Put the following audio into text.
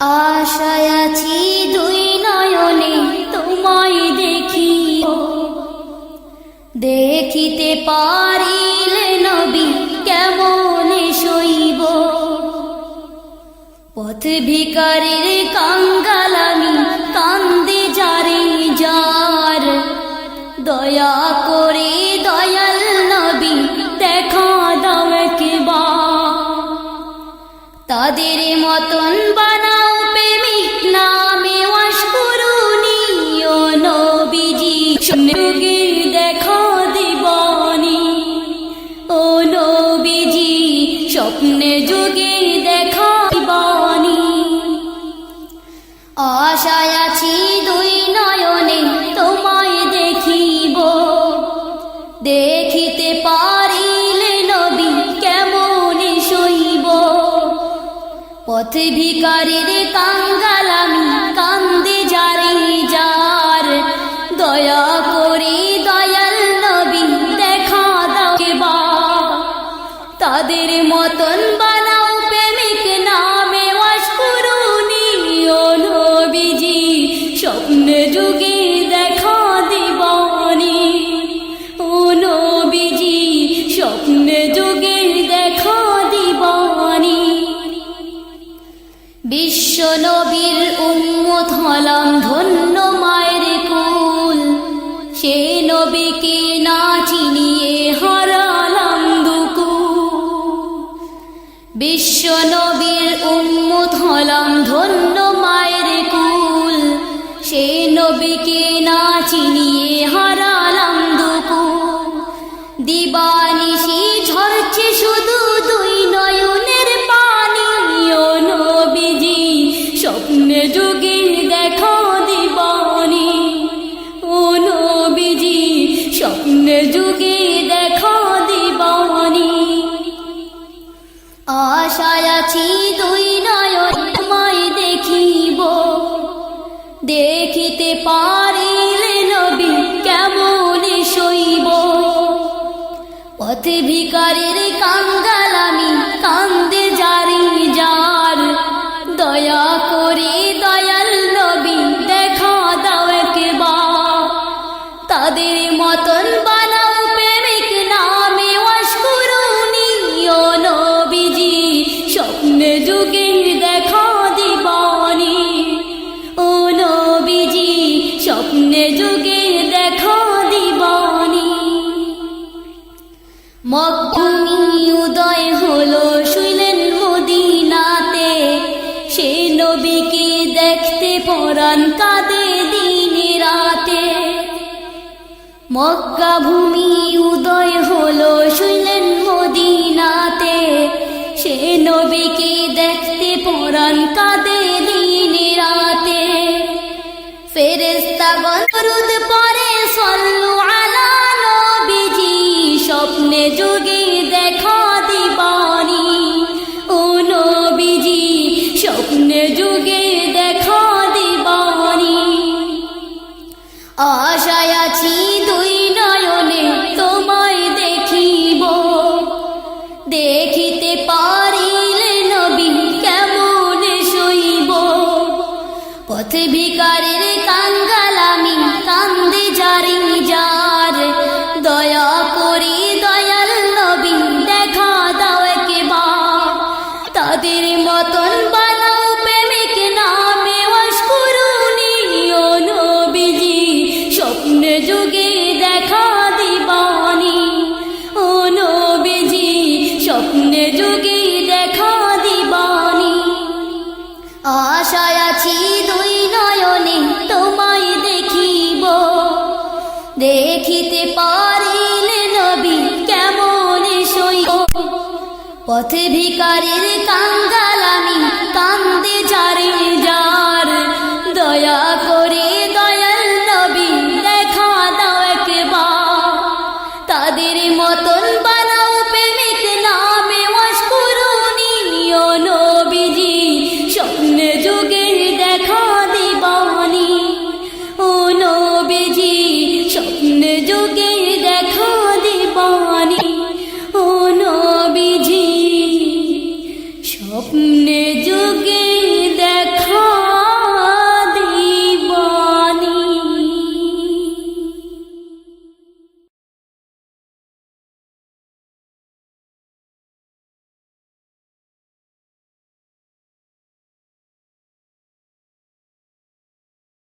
আশায় আছি দুই নয়নে তোমায় দেখিব, দেখিতে পারিলে নবী কেমনে সইব। পথ ভিখারির কাঙ্গাল আমি, কান্দে যারে যার, দয়া করে দয়াল নবী দেখা দাও একবার। তাদের মতন বানাও প্রেমিক নামে ওয়াশ করুনি ও নবীজি, যুগে দেখা দিবানি ও নবীজি, স্বপ্নে যুগে দেখা দিবানি। আশায় আছি দুই নয়নে তোমায় দেখিব, দেখিতে পারিলে নবী কেমনে সইব। পথ ভিখারির কাঙ্গাল আমি, কান্দে যারে যার, দয়া করে দয়াল নবী দেখা দাও একবার। তাদের মতন বানাও প্রেমিক নামে ওয়াশ করুনি ও নবীজি, স্বপ্নে যুগে দেখা দিবানি ও নবীজি, স্বপ্নে যুগে দেখা দিবানি। বিশ্ব নবীর উম্মত হলাম ধন্য মায়ের কুল, সে নবীকে না চিনিয়ে হারালাম দুকুল। বিশ্ব নবীর উম্মত হলাম ধন্য মায়ের কুল, সে নবীকে না চিনিয়ে হারালাম দুকুল। দিবানিশি ঝরছে শুধু দুই নয়নের পানি ও নবীজি, স্বপ্নে যুগে দেখা দিবানি ও নবীজি, স্বপ্নে যুগে দেখা দিবানি। আশায় আছি দুই নয়ন তোমায় দেখিব, দেখিতে পারিলে নবী কেমনে সইব। পথ ভিখারির কাঙ্গাল আমি, কান্দে যারে যার, দয়া করে দয়াল নবী দেখা দাও একবার। তাদের মতন বানাও প্রেমিক নামে ওয়াশ করুনি ও নবীজি, স্বপ্নে যুগে দেখা দিবানি ও নবীজি, স্বপ্নে যুগে দেখা দিবানি। মক্কায় উদয় হলো শুইলেন মদিনাতে, সে নবীকে দেখতে পরাণ কাঁদে দিনে রাতে। মক্কা ভূমি উদয় হলো শুইলেন মদিনাতে, সে নবীকে দেখতে পরাণ কাঁদে দিনে রাতে। ফেরেশতাগণ দরুদ পড়ে সাল্লু আলা নবীজি, স্বপ্নে যুগে দেখা দিবানি ও নবীজি, স্বপ্নে যুগে দেখা দিবানি। আশায় আছি দুই নয়নে তোমায় দেখিব, দেখিতে পারিলে নবী কেমনে সইব। পথ ভিখারির কাঙ্গাল আমি, কান্দে যারে যার, দয়া করে দয়াল নবী দেখা দাও একবার। তাদের মতন বানাও প্রেমিক নামে ওয়াশ করুনি ও নবীজি, স্বপ্নে যুগে দেখা দিবানি ও নবীজি, স্বপ্নে যুগে দেখা দিবানি। আশায় আছি দুই নয়নে তোমায় দেখিব, দেখিতে পারিলে নবী কেমনে সইব। পথ ভিখারির কাঙ্গাল আমি, কান্দে যারে যার, দয়া করে